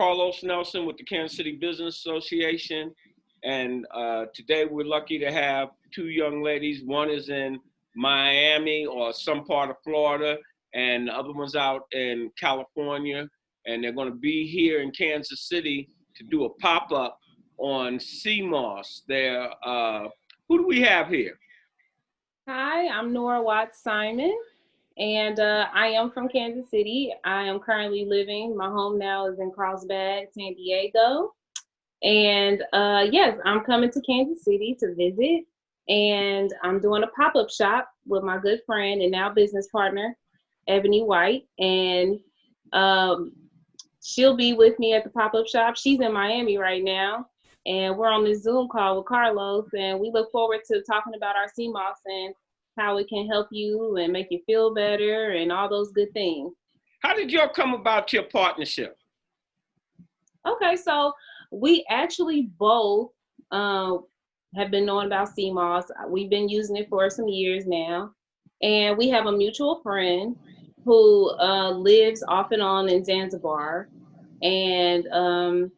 Carlos Nelson with the Kansas City Business Association. And today we're lucky to have two young ladies. One is in Miami or some part of Florida, and the other one's out in California. And they're going to be here in Kansas City to do a pop-up on CMOS. Who do we have here? Hi, I'm Nora Watts-Simon, and I am from Kansas City. I am currently living, my home now is in Carlsbad, San Diego. And yes, I'm coming to Kansas City to visit, and I'm doing a pop-up shop with my good friend and now business partner, Eboni White. And she'll be with me at the pop-up shop. She's in Miami right now. And we're on this Zoom call with Carlos, and we look forward to talking about our CMOS and how it can help you and make you feel better and all those good things. How did y'all come about your partnership? Okay, so we actually both have been knowing about CMOS. We've been using it for some years now. And we have a mutual friend who lives off and on in Zanzibar. And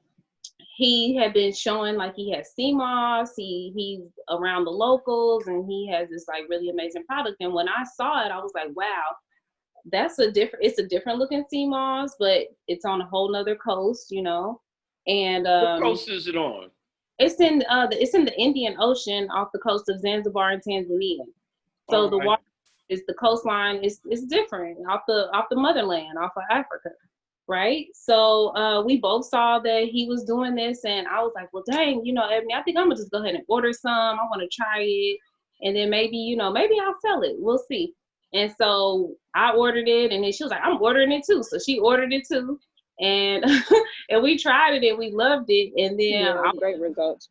he had been showing like he has CMOS, he's around the locals, and he has this like really amazing product. And when I saw it, I was like, wow, it's a different looking CMOS, but it's on a whole nother coast, you know. And what coast is it on? It's in the Indian Ocean off the coast of Zanzibar and Tanzania. So the water is the coastline is different off the motherland, off of Africa. Right. So we both saw that he was doing this, and I was like, well, dang, you know, Eboni, I think I'm gonna just go ahead and order some. I want to try it. And then maybe I'll sell it. We'll see. And so I ordered it, and then she was like, I'm ordering it too. So she ordered it too. And and we tried it and we loved it. And then great results.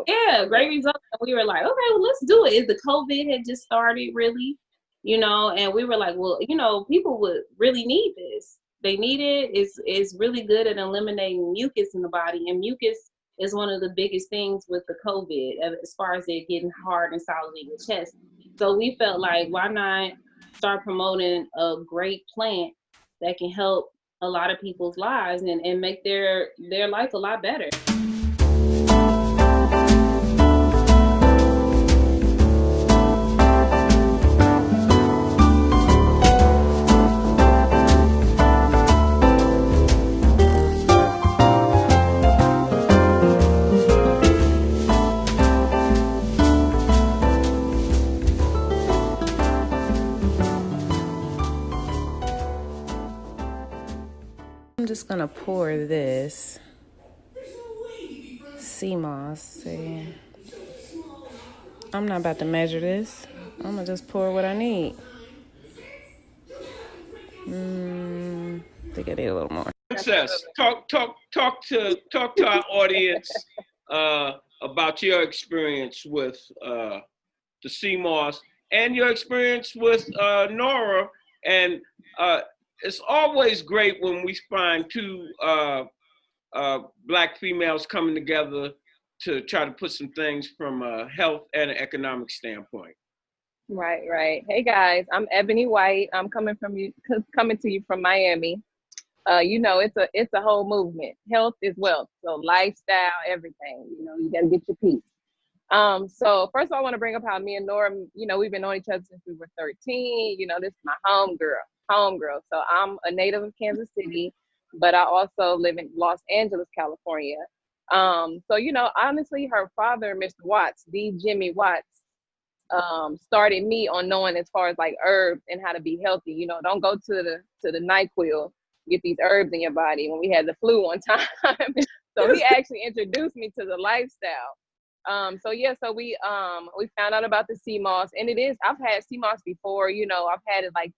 Yeah, great results. And we were like, okay, well, let's do it. The COVID had just started really, and we were like, well, people would really need this. They need it. It's really good at eliminating mucus in the body, and mucus is one of the biggest things with the COVID as far as it getting hard and solid in your chest. So we felt like, why not start promoting a great plant that can help a lot of people's lives and make their life a lot better. I'm just gonna pour this CMOS. See, I'm not about to measure this. I'm gonna just pour what I need. I think I need a little more. Princess, talk to our audience about your experience with the CMOS and your experience with Nora. And it's always great when we find two Black females coming together to try to put some things from a health and an economic standpoint. Right. Hey guys, I'm Eboni White. I'm coming to you from Miami. It's a whole movement. Health is wealth. So lifestyle, everything. You gotta get your piece. So first of all, I want to bring up how me and Nora, we've been knowing each other since we were 13. This is my home girl. So I'm a native of Kansas City, but I also live in Los Angeles, California. So honestly, her father, Mr. Watts, D. Jimmy Watts, started me on knowing as far as like herbs and how to be healthy. Don't go to the NyQuil, get these herbs in your body when we had the flu one time. So he actually introduced me to the lifestyle. So we found out about the CMOS, and I've had CMOS before. I've had it like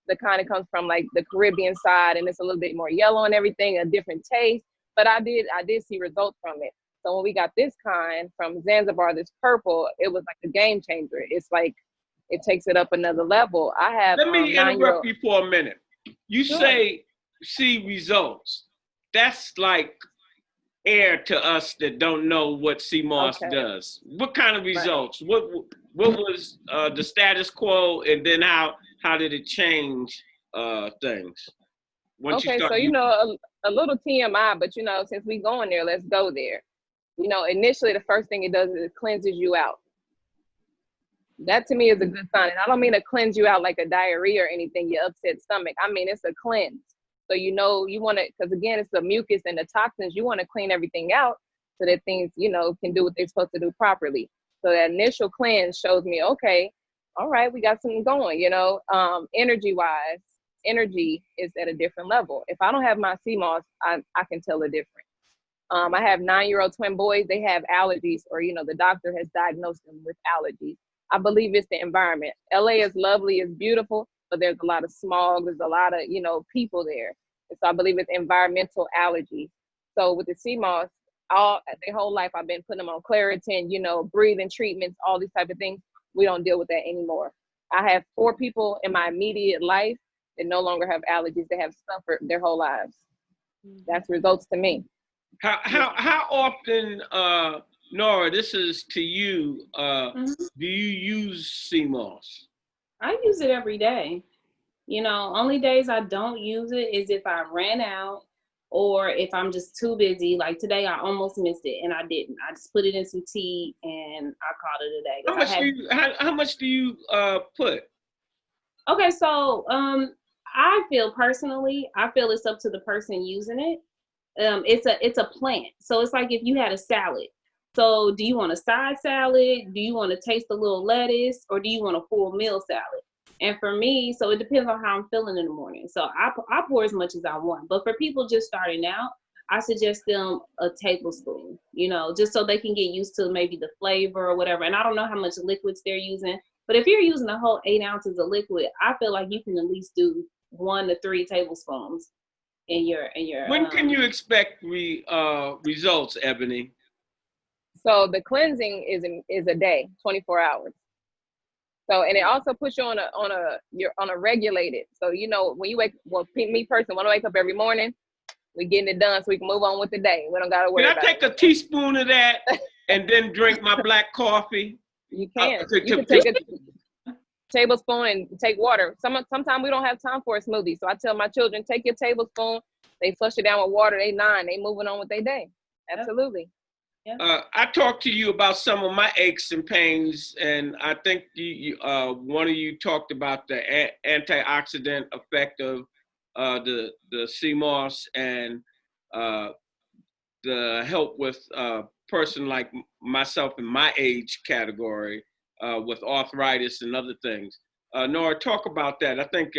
the kind of comes from like the Caribbean side, and it's a little bit more yellow and everything, a different taste. But I did see results from it. So when we got this kind from Zanzibar, this purple, it was like a game changer. It's like it takes it up another level. I have. Let me interrupt you for a minute. You say see results. That's like air to us that don't know what CMOS does. What kind of results? Right. What was the status quo, and then how did it change things? once you Okay, start so using? a little TMI, but since we going there, let's go there. Initially the first thing it does is it cleanses you out. That to me is a good sign. And I don't mean to cleanse you out like a diarrhea or anything, your upset stomach. I mean, it's a cleanse. So, you want to, because again, it's the mucus and the toxins. You want to clean everything out so that things, can do what they're supposed to do properly. So that initial cleanse shows me, okay, all right, we got something going, energy wise, energy is at a different level. If I don't have my CMOS, I can tell the difference. I have 9-year-old twin boys. They have allergies, or, the doctor has diagnosed them with allergies. I believe it's the environment. LA is lovely, it's beautiful, but there's a lot of smog. There's a lot of, people there. And so I believe it's environmental allergies. So with the CMOS, their whole life, I've been putting them on Claritin, breathing treatments, all these type of things. We don't deal with that anymore. I have 4 people in my immediate life that no longer have allergies. They have suffered their whole lives. That's results to me. How often, Nora, this is to you, do you use CMOS? I use it every day. Only days I don't use it is if I ran out or if I'm just too busy. Like today, I almost missed it and I didn't. I just put it in some tea and I called it a day. How much do you put? Okay, so I feel it's up to the person using it. It's a plant. So it's like if you had a salad. So do you want a side salad? Do you want to taste a little lettuce? Or do you want a full meal salad? And for me, so it depends on how I'm feeling in the morning. So I pour as much as I want. But for people just starting out, I suggest them a tablespoon, just so they can get used to maybe the flavor or whatever. And I don't know how much liquids they're using. But if you're using a whole 8 ounces of liquid, I feel like you can at least do 1 to 3 tablespoons in your. When can you expect results, Eboni? So the cleansing is a day, 24 hours. So, and it also puts you on a regulated. So, when you me personally, when I wake up every morning, we getting it done so we can move on with the day. We don't got to worry about it. Can I take a teaspoon of that and then drink my black coffee? You can. You can take a tablespoon and take water. Sometimes we don't have time for a smoothie. So I tell my children, take your tablespoon. They flush it down with water. They 9. They moving on with their day. Absolutely. Yeah. I talked to you about some of my aches and pains, and I think one of you talked about the antioxidant effect of the CMOS and the help with a person like myself in my age category with arthritis and other things. Nora, talk about that. I think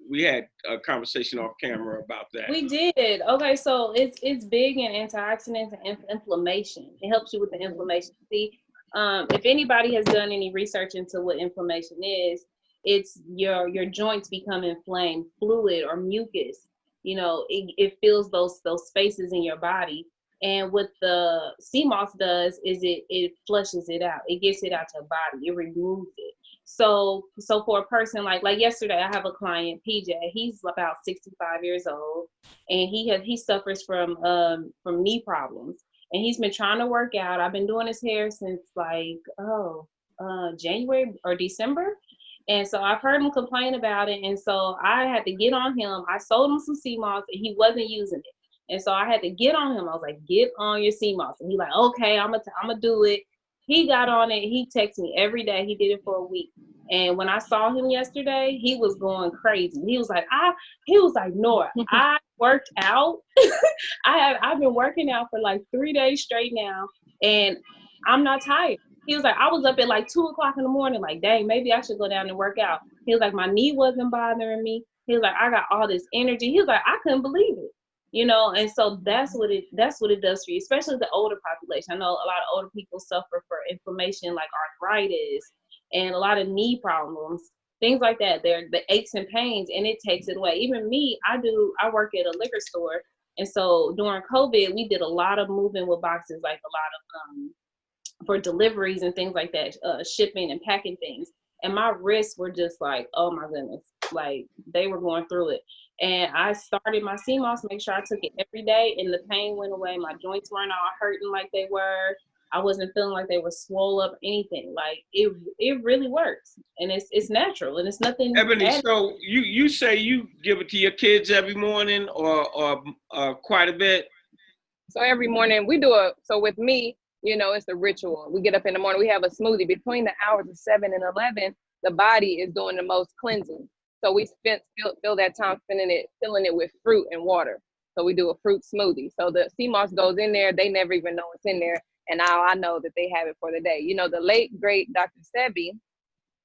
we had a conversation off camera about that. We did. Okay, so it's big in antioxidants and inflammation. It helps you with the inflammation. See, if anybody has done any research into what inflammation is, it's your joints become inflamed, fluid or mucus. It fills those spaces in your body. And what the CMOS does is it flushes it out. It gets it out your body. It removes it. So for a person like yesterday, I have a client, PJ. He's about 65 years old, and he suffers from knee problems, and he's been trying to work out. I've been doing his hair since January or December, and so I've heard him complain about it, and so I had to get on him. I sold him some CMOS, and he wasn't using it, and so I had to get on him. I was like, "Get on your CMOS," and he's like, "Okay, I'm gonna do it." He got on it. He texts me every day. He did it for a week. And when I saw him yesterday, he was going crazy. He was like, Nora, I worked out. I've been working out for like 3 days straight now, and I'm not tired. He was like, I was up at like 2:00 in the morning, like, dang, maybe I should go down and work out. He was like, my knee wasn't bothering me. He was like, I got all this energy. He was like, I couldn't believe it. And so that's what it does for you, especially the older population. I know a lot of older people suffer for inflammation like arthritis and a lot of knee problems, things like that. They're the aches and pains, and it takes it away. Even me, I work at a liquor store, and so during COVID, we did a lot of moving with boxes, like a lot of for deliveries and things like that, shipping and packing things. And my wrists were just like, oh my goodness, like they were going through it. And I started my CMOS, make sure I took it every day, and the pain went away. My joints weren't all hurting like they were. I wasn't feeling like they were swole up anything. Like it really works, and it's natural, and it's nothing. Eboni, so you say you give it to your kids every morning, or quite a bit? So every morning so with me, it's a ritual. We get up in the morning, we have a smoothie. Between the hours of 7 and 11, the body is doing the most cleansing. So we fill that time filling it with fruit and water. So we do a fruit smoothie. So the sea moss goes in there. They never even know it's in there. And now I know that they have it for the day. The late, great Dr. Sebi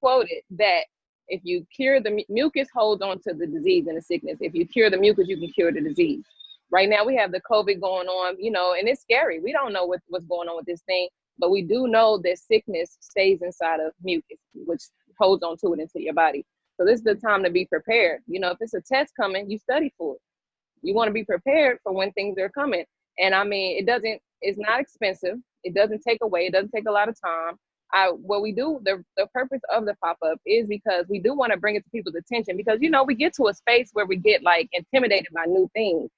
quoted that if you cure the mucus, holds on to the disease and the sickness. If you cure the mucus, you can cure the disease. Right now we have the COVID going on, and it's scary. We don't know what's going on with this thing, but we do know that sickness stays inside of mucus, which holds on to it into your body. So this is the time to be prepared. If it's a test coming, you study for it. You want to be prepared for when things are coming. And I mean, it's not expensive. It doesn't take a lot of time. What we do, the purpose of the pop-up is because we do want to bring it to people's attention, because, we get to a space where we get like intimidated by new things.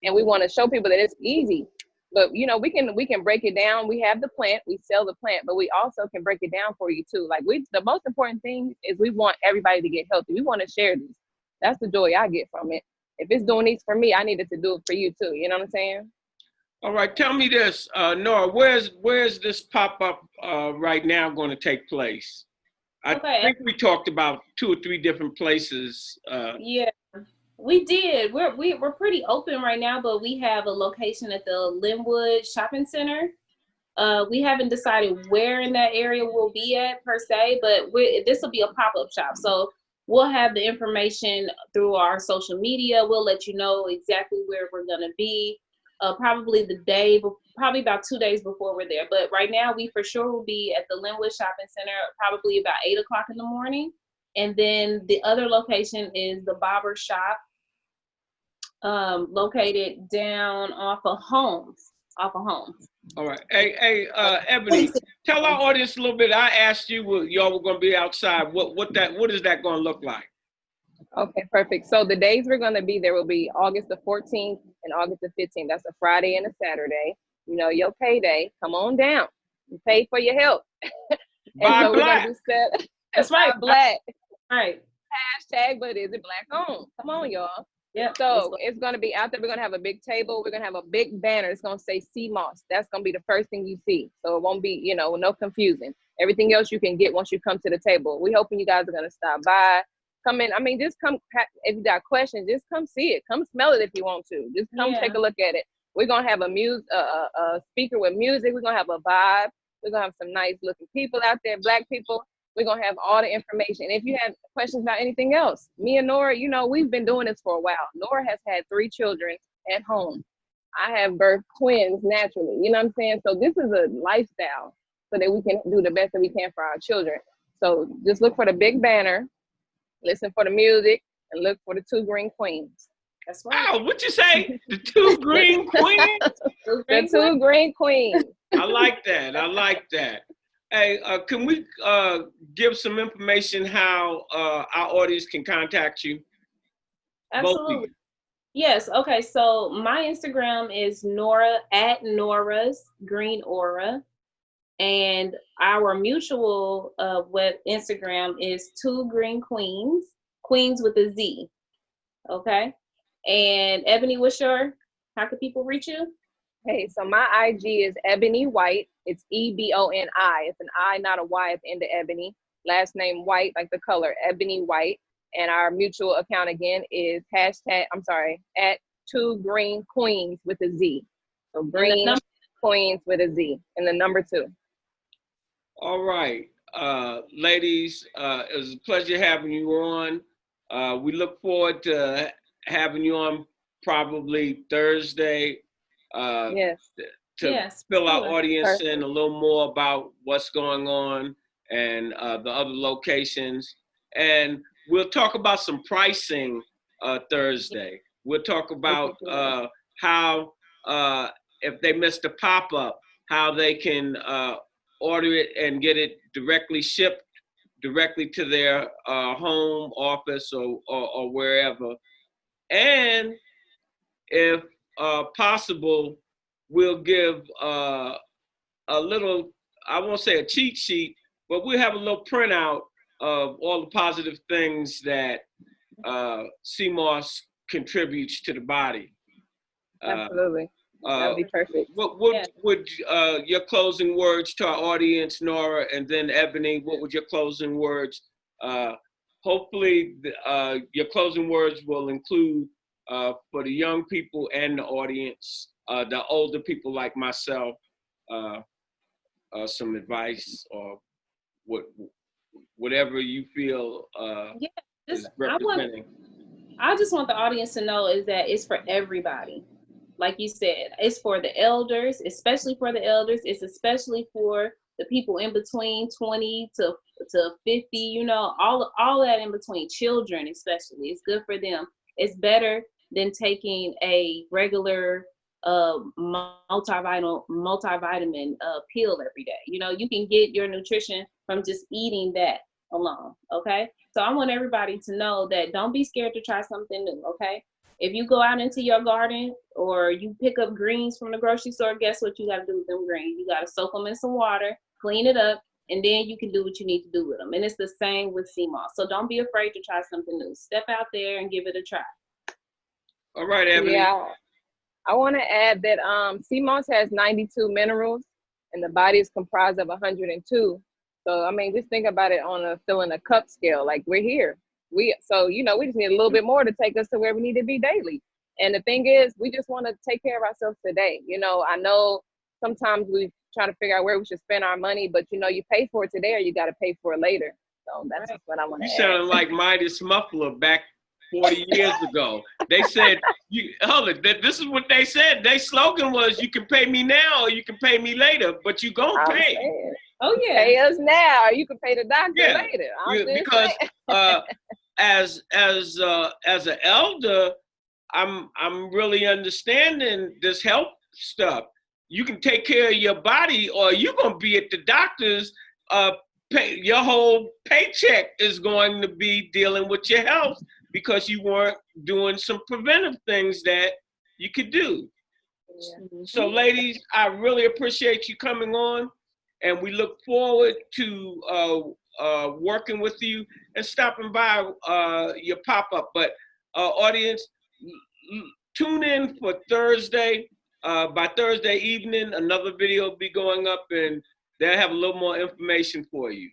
And we want to show people that it's easy, but we can break it down. We have the plant, we sell the plant, but we also can break it down for you too. Like the most important thing is we want everybody to get healthy. We want to share this. That's the joy I get from it. If it's doing these for me, I needed to do it for you too. You know what I'm saying? All right, tell me this, Nora, where's this pop-up right now going to take place? I think we talked about 2 or 3 different places. Yeah. We did. We're pretty open right now, but we have a location at the Linwood Shopping Center. We haven't decided where in that area we'll be at per se, but this will be a pop-up shop. So we'll have the information through our social media. We'll let you know exactly where we're gonna be. Probably about 2 days before we're there. But right now, we for sure will be at the Linwood Shopping Center, probably about 8 o'clock in the morning. And then the other location is the Barber Shop, located down off of Holmes. All right. Hey, Eboni, tell our audience a little bit. I asked you, y'all were going to be outside. What is that going to look like? Okay, perfect. So the days we're going to be there will be August the 14th and August the 15th. That's a Friday and a Saturday. Your payday. Come on down. You pay for your health. Buy black. That's right, black. All right. Hashtag, but is it black owned? Come on, y'all. Yeah. So it's going to be out there. We're going to have a big table. We're going to have a big banner. It's going to say sea moss. That's going to be the first thing you see. So it won't be, no confusing. Everything else you can get once you come to the table. We hoping you guys are going to stop by. Come in. I mean, just come. If you got questions, just come see it. Come smell it if you want to. Just come take a look at it. We're going to have a speaker with music. We're going to have a vibe. We're going to have some nice looking people out there, black people. We're going to have all the information. If you have questions about anything else, me and Nora, we've been doing this for a while. Nora has had 3 children at home. I have birthed twins naturally. You know what I'm saying? So this is a lifestyle so that we can do the best that we can for our children. So just look for the big banner, listen for the music, and look for the 2 green queens. That's right. Oh, what you say? The 2 green queens? The 2 green queens. I like that. Hey, can we give some information how our audience can contact you? Absolutely. Yes. Okay. So my Instagram is Nora at Nora's Green Aura, and our mutual web Instagram is 2 Green Queens, Queens with a Z. Okay. And Eboni, how can people reach you? Hey, so my IG is Eboni White. It's Eboni. It's an I, not a Y at the end of Ebony. Last name White, like the color, Eboni White. And our mutual account again is at 2 Green Queens with a Z. So Green Queens with a Z and the number 2. All right, ladies, it was a pleasure having you on. We look forward to having you on probably Thursday. Yes. To fill our audience in a little more about what's going on and the other locations. And we'll talk about some pricing Thursday. We'll talk about how, if they missed a pop-up, how they can order it and get it directly shipped directly to their home office or wherever. And if possible, we'll give a little, I won't say a cheat sheet, but we have a little printout of all the positive things that sea moss contributes to the body. Absolutely. That would be perfect. What would your closing words to our audience, Nora, and then Eboni, what would your closing words? Hopefully, your closing words will include for the young people and the audience, the older people like myself, some advice or whatever you feel is representing. I just want the audience to know is that it's for everybody. Like you said, it's for the elders, especially for the elders. It's especially for the people in between 20 to 50, you know, all that in between, children especially. It's good for them. It's better than taking a regular multivitamin pill every day. You know, you can get your nutrition from just eating that alone, okay? So I want everybody to know that don't be scared to try something new, okay? If you go out into your garden or you pick up greens from the grocery store, guess what you got to do with them greens? You got to soak them in some water, clean it up, and then you can do what you need to do with them. And it's the same with sea moss. So don't be afraid to try something new. Step out there and give it a try. All right, Eboni. Yeah, I want to add that sea moss has 92 minerals, and the body is comprised of 102. So I mean, just think about it on a filling a cup scale. Like we're here. So you know, we just need a little bit more to take us to where we need to be daily. And the thing is, we just want to take care of ourselves today. You know, I know sometimes we try to figure out where we should spend our money, but you know, you pay for it today or you got to pay for it later. So that's just what I want to add. You sound like Midas Muffler back 40 years ago. They said, this is what they said. Their slogan was, you can pay me now or you can pay me later, but you gonna pay. Oh yeah, pay us now. Or you can pay the doctor later. Because as an elder, I'm really understanding this health stuff. You can take care of your body, or you're gonna be at the doctor's. Your whole paycheck is going to be dealing with your health because you weren't doing some preventive things that you could do. Yeah. So, ladies, I really appreciate you coming on. And we look forward to working with you and stopping by your pop-up. But audience, tune in for Thursday. By Thursday evening, another video will be going up and they'll have a little more information for you.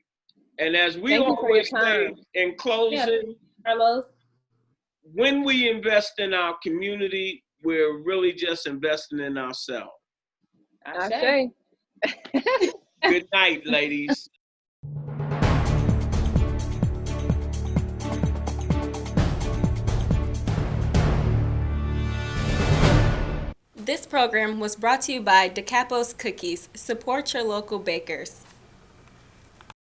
And as we always say in closing, Carlos, when we invest in our community, we're really just investing in ourselves. Okay. Good night, ladies. This program was brought to you by Da Capo's Cookies. Support your local bakers.